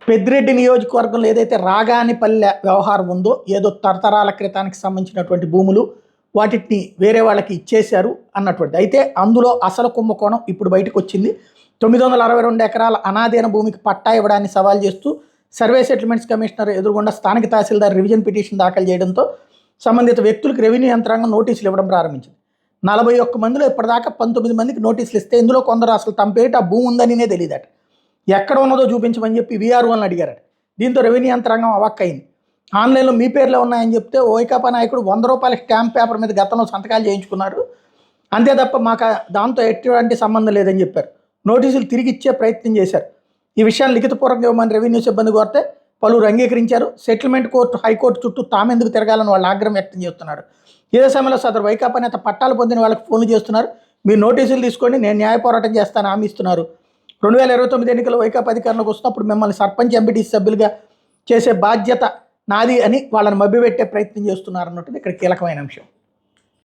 పెద్దిరెడ్డి నియోజకవర్గంలో ఏదైతే రాగానిపల్లె వ్యవహారం ఉందో, ఏదో తరతరాల క్రితానికి సంబంధించినటువంటి భూములు వాటిని వేరే వాళ్ళకి ఇచ్చేశారు అన్నటువంటిది. అయితే అందులో అసలు కుంభకోణం ఇప్పుడు బయటకు వచ్చింది. 962 ఎకరాల అనాధీన భూమికి పట్టా ఇవ్వడాన్ని సవాల్ చేస్తూ సర్వే సెటిల్మెంట్స్ కమిషనర్ ఎదురుగుండా స్థానిక తహసీల్దార్ రివిజన్ పిటిషన్ దాఖలు చేయడంతో సంబంధిత వ్యక్తులకు రెవెన్యూ యంత్రాంగం నోటీసులు ఇవ్వడం ప్రారంభించింది. 41 మందిలో ఇప్పటిదాకా 19 మందికి నోటీసులు ఇస్తే ఇందులో కొందరు అసలు తమ పేట ఆ భూమి ఉందనినే తెలియదట. ఎక్కడ ఉన్నదో చూపించమని చెప్పి వీఆర్ఓని అడిగారట. దీంతో రెవెన్యూ యంత్రాంగం అవాక్కయింది. ఆన్లైన్లో మీ పేర్లో ఉన్నాయని చెప్తే వైకాపా నాయకుడు 100 రూపాయల స్టాంప్ పేపర్ మీద గతంలో సంతకాలు చేయించుకున్నారు, అంతే తప్ప మాకు దాంతో ఎటువంటి సంబంధం లేదని చెప్పారు. నోటీసులు తిరిగి ఇచ్చే ప్రయత్నం చేశారు. ఈ విషయాన్ని లిఖితపూర్వకంగా ఇవ్వమని రెవెన్యూ సిబ్బంది కోరితే పలువురు అంగీకరించారు. సెటిల్మెంట్ కోర్టు, హైకోర్టు చుట్టూ తామెందుకు తిరగాలని వాళ్ళు ఆగ్రహం వ్యక్తం చేస్తున్నారు. ఇదే సమయంలో సదరు వైకాపా నేత పట్టాలు పొందిన వాళ్ళకి ఫోన్లు చేస్తున్నారు. మీరు నోటీసులు తీసుకోండి, నేను న్యాయ పోరాటం చేస్తాను హామీ ఇస్తున్నారు. 2029 ఎన్నికల్లో వైకాపా అధికారంలోకి వస్తున్నప్పుడు మిమ్మల్ని సర్పంచ్, ఎంపీటీసీ సభ్యులుగా చేసే బాధ్యత నాది అని వాళ్ళని మభ్యపెట్టే ప్రయత్నం చేస్తున్నారు అన్నట్టు ఇక్కడ కీలకమైన అంశం.